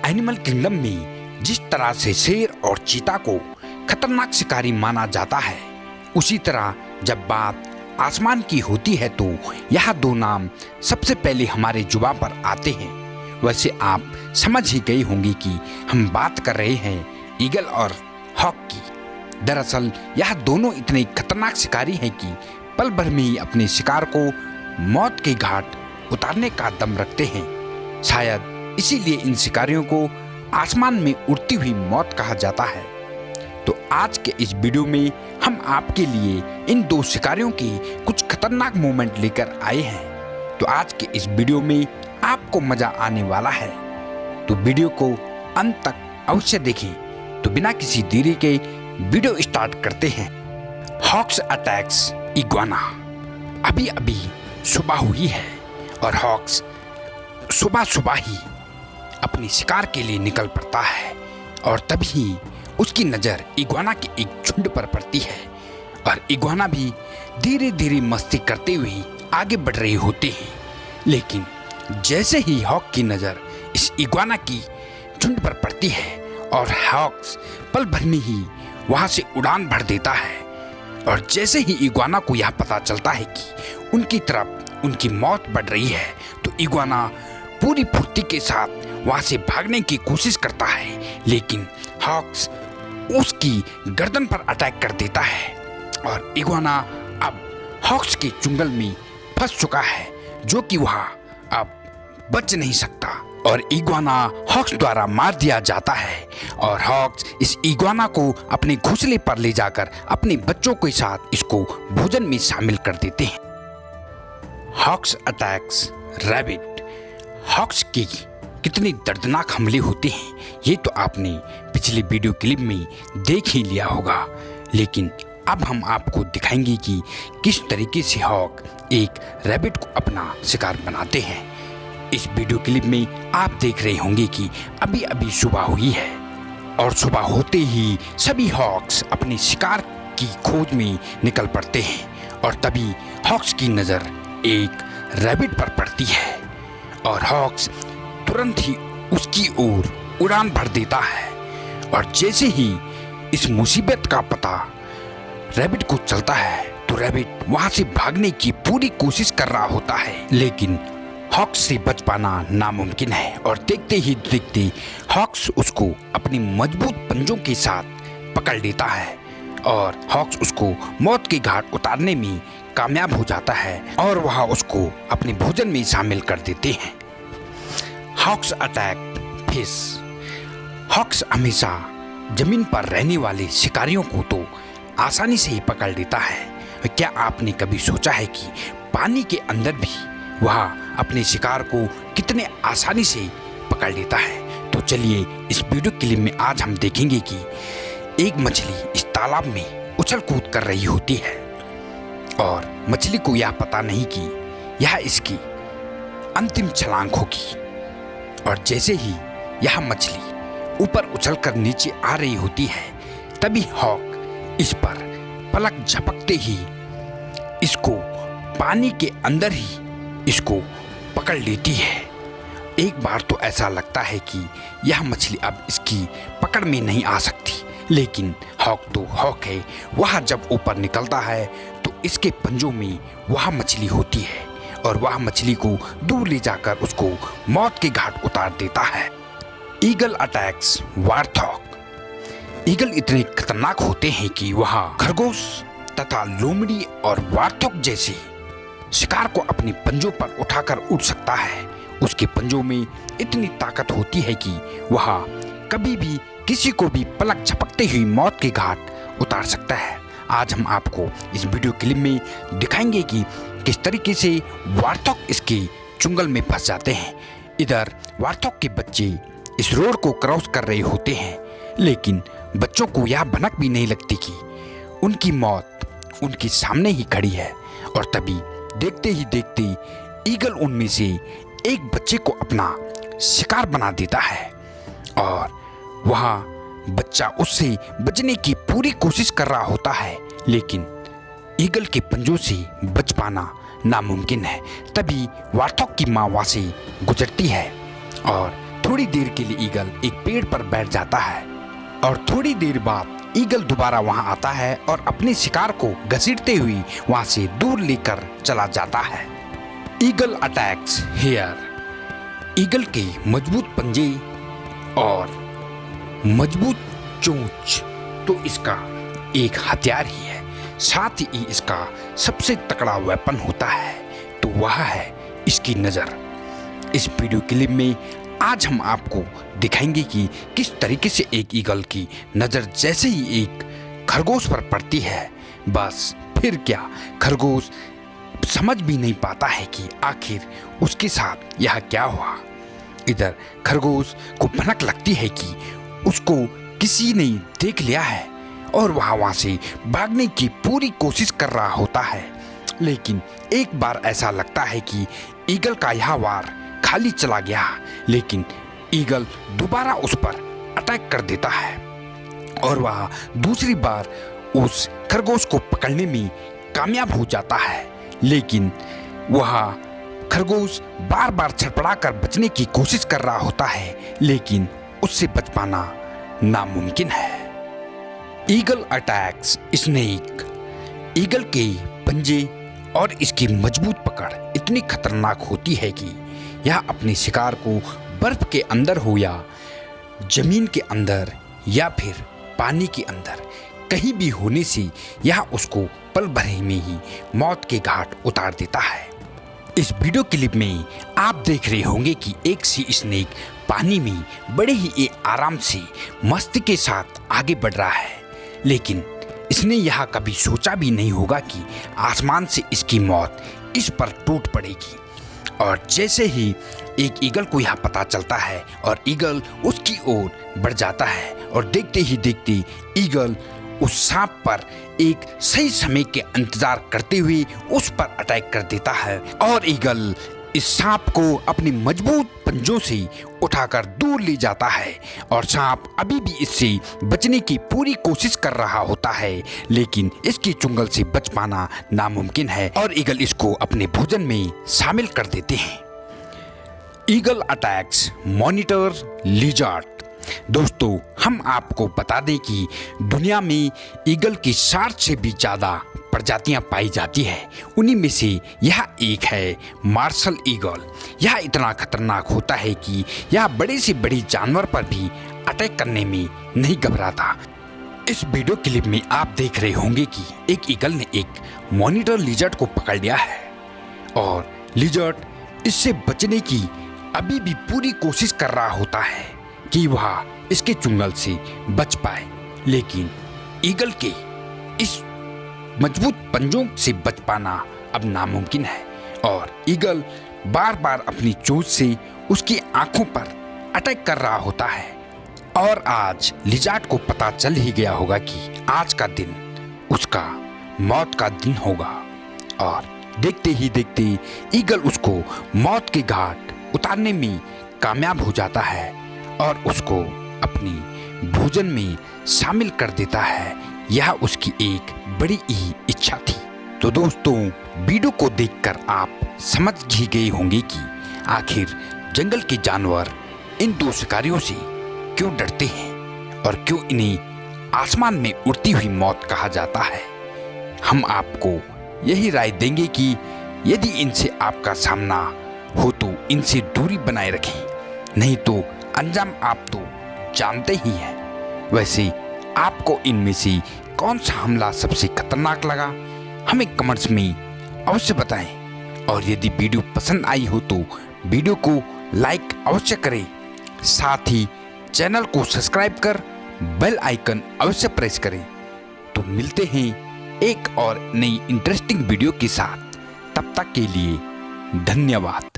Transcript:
Animal kingdom में जिस तरह से शेर और चीता को खतरनाक शिकारी माना जाता है, उसी तरह जब बात आसमान की होती है तो यह दो नाम सबसे पहले हमारे जुबान पर आते हैं। वैसे आप समझ ही गए होंगे कि हम बात कर रहे हैं ईगल और हॉक की। दरअसल यह दोनों इतने खतरनाक शिकारी हैं कि पल भर में ही अपने शिकार को मौत के घाट उतारने का दम रखते हैं। शायद इसीलिए इन शिकारियों को आसमान में उड़ती हुई मौत कहा जाता है। तो आज के इस वीडियो में हम आपके लिए इन दो शिकारियों के कुछ खतरनाक मोमेंट लेकर आए हैं। तो आज के इस वीडियो में आपको मजा आने वाला है, तो वीडियो को अंत तक अवश्य देखें। तो बिना किसी देरी के वीडियो स्टार्ट करते हैं। Hawks attacks iguana. अभी अभी सुबह हुई है और हॉक्स सुबह सुबह ही अपनी शिकार के लिए निकल पड़ता है और तभी उसकी नज़र इग्वाना के एक झुंड पर पड़ती है और इग्वाना भी धीरे धीरे मस्ती करते हुए आगे बढ़ रहे होते हैं। लेकिन जैसे ही हॉक की नज़र इस इग्वाना की झुंड पर पड़ती है और हॉक्स पल भर में ही वहाँ से उड़ान भर देता है। और जैसे ही इग्वाना को यह पता चलता है कि उनकी तरफ उनकी मौत बढ़ रही है, तो इग्वाना पूरी फुर्ती के साथ वहाँ से भागने की कोशिश करता है। लेकिन हॉक्स उसकी गर्दन पर अटैक कर देता है और इग्वाना अब हॉक्स के चुंगल में फंस चुका है, जो कि वह अब बच नहीं सकता और इग्वाना हॉक्स द्वारा मार दिया जाता है। और हॉक्स इस इग्वाना को अपने घोंसले पर ले जाकर अपने बच्चों के साथ इसको भोजन में शामिल कर देते हैं। Hawks attacks rabbit. हॉक्स की कितने दर्दनाक हमले होते हैं ये तो आपने पिछले वीडियो क्लिप में देख ही लिया होगा, लेकिन अब हम आपको दिखाएंगे कि किस तरीके से हॉक एक रैबिट को अपना शिकार बनाते हैं। इस वीडियो क्लिप में आप देख रहे होंगे कि अभी अभी सुबह हुई है और सुबह होते ही सभी हॉक्स अपने शिकार की खोज में निकल पड़ते हैं और तभी हॉक्स की नज़र एक रैबिट पर पड़ती है और हॉक्स तुरंत ही उसकी ओर उड़ान भर देता है। और जैसे ही इस मुसीबत का पता रैबिट को चलता है तो रैबिट वहां से भागने की पूरी कोशिश कर रहा होता है, लेकिन हॉक्स से बच पाना नामुमकिन है। और देखते ही देखते हॉक्स उसको अपनी मजबूत पंजों के साथ पकड़ लेता है और हॉक्स उसको मौत के घाट उतारने में कामयाब हो जाता है और वह उसको अपने भोजन में शामिल कर देते हैं। Hawks attack fish. हॉक्स हमेशा जमीन पर रहने वाले शिकारियों को तो आसानी से ही पकड़ लेता है। क्या आपने कभी सोचा है कि पानी के अंदर भी वह अपने शिकार को कितने आसानी से पकड़ लेता है? तो चलिए इस वीडियो क्लिप में आज हम देखेंगे कि एक मछली इस तालाब में उछल कूद कर रही होती है और मछली को यह पता नहीं कि यह इसकी अंतिम छलांग होगी। और जैसे ही यह मछली ऊपर उछलकर नीचे आ रही होती है, तभी हॉक इस पर पलक झपकते ही इसको पानी के अंदर ही इसको पकड़ लेती है। एक बार तो ऐसा लगता है कि यह मछली अब इसकी पकड़ में नहीं आ सकती, लेकिन हॉक तो हॉक है। वह जब ऊपर निकलता है तो इसके पंजों में वह मछली होती है और वह मछली को दूर ले जाकर उसको मौत के घाट उतार देता है। Eagle attacks वार्थॉग। ईगल इतने खतरनाक होते हैं कि वह खरगोश तथा लोमड़ी और वार्थॉग जैसे शिकार को अपने पंजों पर उठाकर उड़ सकता है। उसके पंजों में इतनी ताकत होती है कि वह कभी भी किसी को भी पलक झपकते हुए मौत के घाट उतार सकता है। आज हम आपको इस वीडियो क्लिप में दिखाएंगे कि किस तरीके से वार्थॉग इसके चुंगल में फंस जाते हैं। इधर वार्थॉग के बच्चे इस रोड को क्रॉस कर रहे होते हैं, लेकिन बच्चों को यह भनक भी नहीं लगती कि उनकी मौत उनके सामने ही खड़ी है। और तभी देखते ही देखते ईगल उनमें से एक बच्चे को अपना शिकार बना देता है और वह बच्चा उससे बचने की पूरी कोशिश कर रहा होता है, लेकिन ईगल के पंजों से बच पाना नामुमकिन है। तभी वार्थॉग की माँ वहाँ से गुजरती है और थोड़ी देर के लिए ईगल एक पेड़ पर बैठ जाता है और थोड़ी देर बाद ईगल दोबारा वहां आता है और अपने शिकार को घसीटते हुए वहां से दूर लेकर चला जाता है। Eagle attacks here. ईगल के मजबूत पंजे और मजबूत चोंच तो इसका एक हथियार ही है, साथ ही इसका सबसे तगड़ा वेपन होता है तो वह है इसकी नज़र। इस वीडियो क्लिप में आज हम आपको दिखाएंगे कि किस तरीके से एक ईगल की नज़र जैसे ही एक खरगोश पर पड़ती है, बस फिर क्या खरगोश समझ भी नहीं पाता है कि आखिर उसके साथ यह क्या हुआ। इधर खरगोश को भनक लगती है कि उसको किसी ने देख लिया है और वहाँ से भागने की पूरी कोशिश कर रहा होता है, लेकिन एक बार ऐसा लगता है कि ईगल का यह वार खाली चला गया, लेकिन ईगल दोबारा उस पर अटैक कर देता है और वह दूसरी बार उस खरगोश को पकड़ने में कामयाब हो जाता है, लेकिन वह खरगोश बार बार छटपड़ा कर बचने की कोशिश कर रहा होता है, लेकिन उससे बच पाना नामुमकिन है। Eagle attacks snake. ईगल के पंजे और इसकी मजबूत पकड़ इतनी खतरनाक होती है कि यह अपने शिकार को बर्फ के अंदर हो या जमीन के अंदर या फिर पानी के अंदर कहीं भी होने से यह उसको पल भर में ही मौत के घाट उतार देता है। इस वीडियो क्लिप में आप देख रहे होंगे कि एक सी स्नेक पानी में बड़े ही आराम से मस्ती के साथ आगे बढ़ रहा है, लेकिन इसने यह कभी सोचा भी नहीं होगा कि आसमान से इसकी मौत इस पर टूट पड़ेगी। और जैसे ही एक ईगल को यह पता चलता है और ईगल उसकी ओर बढ़ जाता है और देखते ही देखते ईगल उस सांप पर एक सही समय के इंतजार करते हुए उस पर अटैक कर देता है और ईगल इस सांप को अपने मजबूत पंजों से उठाकर दूर ले जाता है और सांप अभी भी इससे बचने की पूरी कोशिश कर रहा होता है, लेकिन इसकी चुंगल से बच पाना नामुमकिन है और ईगल इसको अपने भोजन में शामिल कर देते हैं। Eagle attacks monitor lizard. दोस्तों, हम आपको बता दें कि दुनिया में ईगल की 60 से भी ज़्यादा प्रजातियां पाई जाती है। उन्हीं में से यह एक है मार्शल ईगल। यह इतना खतरनाक होता है कि यह बड़े से बड़े जानवर पर भी अटैक करने में नहीं घबराता। इस वीडियो क्लिप में आप देख रहे होंगे कि एक ईगल ने एक मॉनिटर लिजर्ड को पकड़ लिया है और लिजर्ड इससे बचने की अभी भी पूरी कोशिश कर रहा होता है कि वह इसके चुंगल से बच पाए, लेकिन ईगल के इस मजबूत पंजों से बच पाना अब नामुमकिन है और ईगल बार बार अपनी चोंच से उसकी आंखों पर अटैक कर रहा होता है। और आज लिजर्ड को पता चल ही गया होगा कि आज का दिन उसका मौत का दिन होगा और देखते ही देखते ईगल उसको मौत के घाट उतारने में कामयाब हो जाता है और उसको अपनी भोजन में शामिल कर देता है। यह उसकी एक बड़ी ही इच्छा थी। तो दोस्तों, वीडियो को देखकर आप समझ ही गए होंगे कि आखिर जंगल के जानवर इन दो शिकारियों से क्यों डरते हैं और क्यों इन्हें आसमान में उड़ती हुई मौत कहा जाता है। हम आपको यही राय देंगे कि यदि इनसे आपका सामना हो तो इनसे दूरी बनाए रखें, नहीं तो अंजाम आप तो जानते ही हैं। वैसे आपको इनमें से कौन सा हमला सबसे खतरनाक लगा, हमें कमेंट्स में अवश्य बताएं और यदि वीडियो पसंद आई हो तो वीडियो को लाइक अवश्य करें, साथ ही चैनल को सब्सक्राइब कर बेल आइकन अवश्य प्रेस करें। तो मिलते हैं एक और नई इंटरेस्टिंग वीडियो के साथ, तब तक के लिए धन्यवाद।